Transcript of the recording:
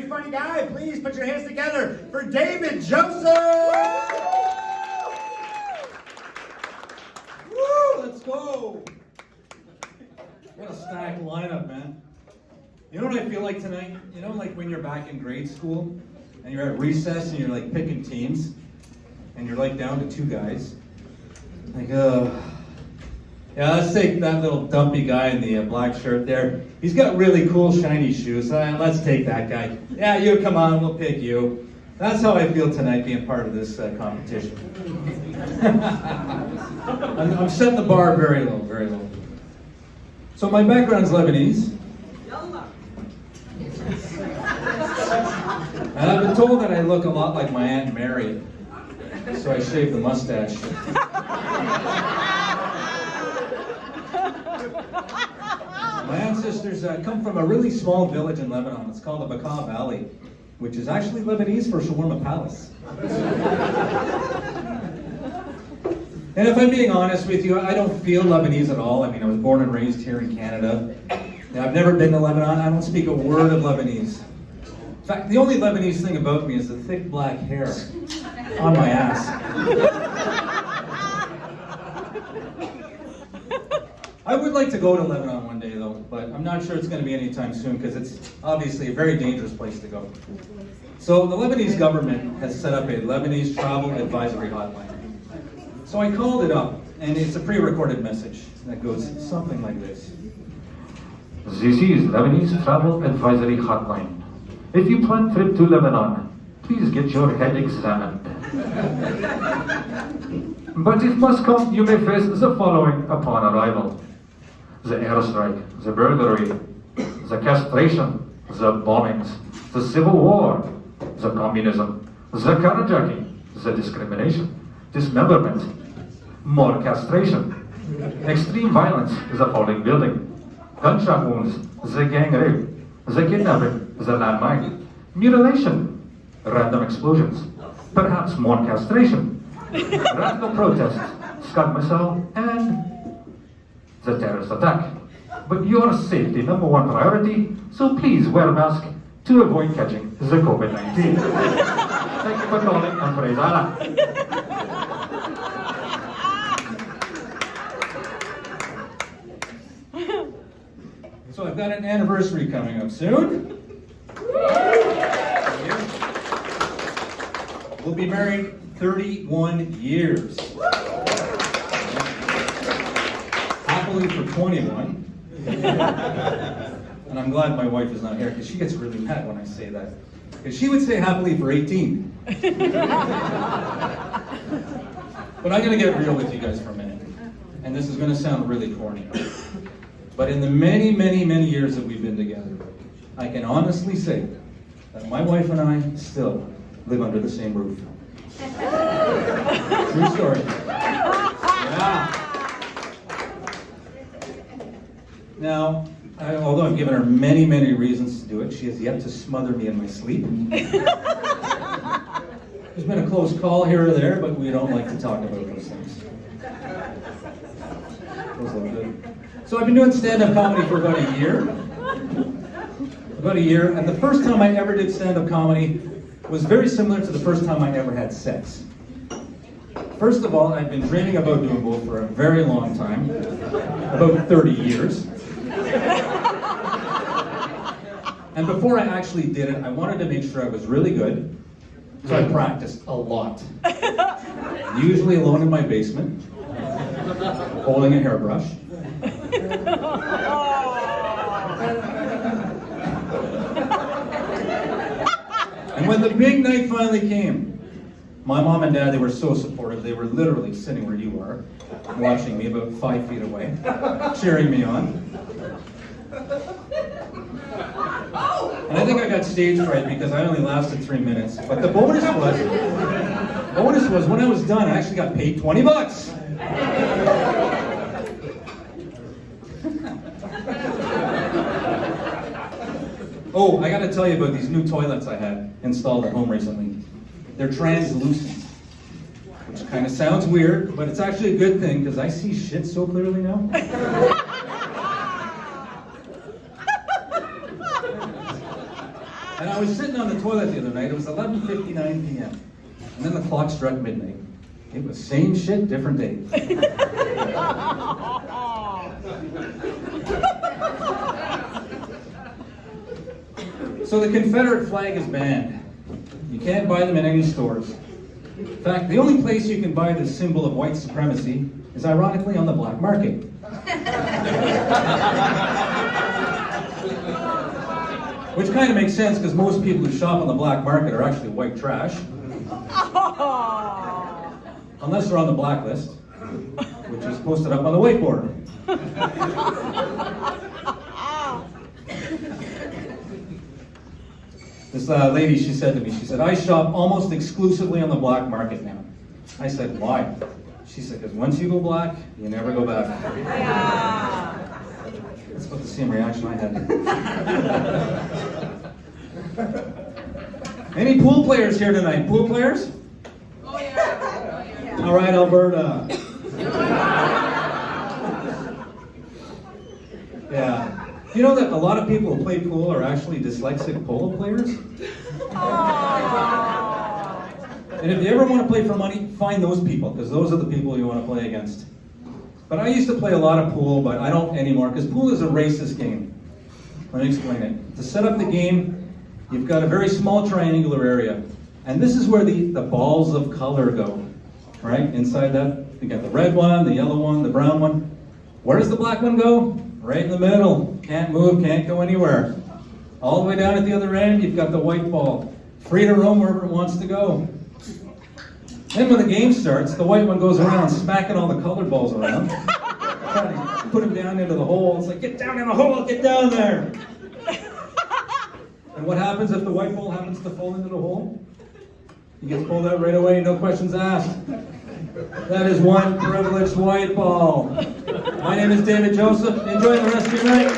very funny guy. Please put your hands together for David Joseph! Woo, let's go! What a stacked lineup, man. You know what I feel like tonight? You know, like when you're back in grade school and you're at recess and you're like picking teams and you're like down to two guys. Like, yeah, let's take that little dumpy guy in the black shirt there. He's got really cool shiny shoes. Let's take that guy. Yeah, you come on, we'll pick you. That's how I feel tonight being part of this competition. I'm setting the bar very low, very low. So my background's Lebanese. And I've been told that I look a lot like my Aunt Mary. So I shaved the mustache. My ancestors come from a really small village in Lebanon. It's called the Bekaa Valley, which is actually Lebanese for Shawarma Palace. And if I'm being honest with you, I don't feel Lebanese at all. I mean, I was born and raised here in Canada. And I've never been to Lebanon. I don't speak a word of Lebanese. In fact, the only Lebanese thing about me is the thick black hair on my ass. I would like to go to Lebanon one day though, but I'm not sure it's going to be anytime soon because it's obviously a very dangerous place to go. So the Lebanese government has set up a Lebanese travel advisory hotline. So I called it up, and it's a pre-recorded message that goes something like this. This is Lebanese Travel Advisory Hotline. If you plan trip to Lebanon, please get your head examined. But if must come, you may face the following upon arrival. The airstrike, the burglary, the castration, the bombings, the civil war, the communism, the carjacking, the discrimination, dismemberment, more castration, extreme violence, the falling building, gunshot wounds, the gang rape, the kidnapping, the landmine, mutilation, random explosions, perhaps more castration, radical protests, Scud missile, and the terrorist attack. But your safety #1 priority, so please wear a mask to avoid catching the COVID-19. Thank you for calling and praise Allah. So I've got an anniversary coming up soon. We'll be married 31 years. Happily for 21. And I'm glad my wife is not here because she gets really mad when I say that. Because she would say happily for 18. But I'm going to get real with you guys for a minute. And this is going to sound really corny. But in the many, many, many years that we've been together, I can honestly say that my wife and I still live under the same roof. True story. Yeah. Now, although I've given her many, many reasons to do it, she has yet to smother me in my sleep. There's been a close call here or there, but we don't like to talk about those things. Those look good. So I've been doing stand-up comedy for about a year. And the first time I ever did stand-up comedy was very similar to the first time I ever had sex. First of all, I've been dreaming about doing both for a very long time, about 30 years. And before I actually did it, I wanted to make sure I was really good, so I practiced a lot. Usually alone in my basement, holding a hairbrush. And when the big night finally came, my mom and dad, they were so supportive. They were literally sitting where you are, watching me about 5 feet away, cheering me on. And I think I got stage fright because I only lasted 3 minutes. But the bonus was when I was done, I actually got paid $20. Oh, I gotta tell you about these new toilets I had installed at home recently. They're translucent, which kind of sounds weird, but it's actually a good thing because I see shit so clearly now. And I was sitting on the toilet the other night. It was 11:59 p.m. And then the clock struck midnight. It was same shit, different day. So the Confederate flag is banned. You can't buy them in any stores. In fact, the only place you can buy this symbol of white supremacy is ironically on the black market. Which kind of makes sense because most people who shop on the black market are actually white trash. Unless they're on the blacklist, which is posted up on the whiteboard. This lady, she said to me, she said, I shop almost exclusively on the black market now. I said, why? She said, because once you go black, you never go back. That's about the same reaction I had. Any pool players here tonight? Pool players? Oh yeah. All right, Alberta. Yeah. You know that a lot of people who play pool are actually dyslexic polo players? And if you ever want to play for money, find those people, because those are the people you want to play against. But I used to play a lot of pool, but I don't anymore, because pool is a racist game. Let me explain it. To set up the game, you've got a very small triangular area. And this is where the balls of color go, right? Inside that, you got the red one, the yellow one, the brown one. Where does the black one go? Right in the middle. Can't move, can't go anywhere. All the way down at the other end, you've got the white ball. Free to roam wherever it wants to go. Then when the game starts, the white one goes around smacking all the colored balls around. Trying to put them down into the hole. It's like, get down in the hole, get down there. And what happens if the white ball happens to fall into the hole? He gets pulled out right away, no questions asked. That is one privileged white ball. My name is David Joseph. Enjoy the rest of your night.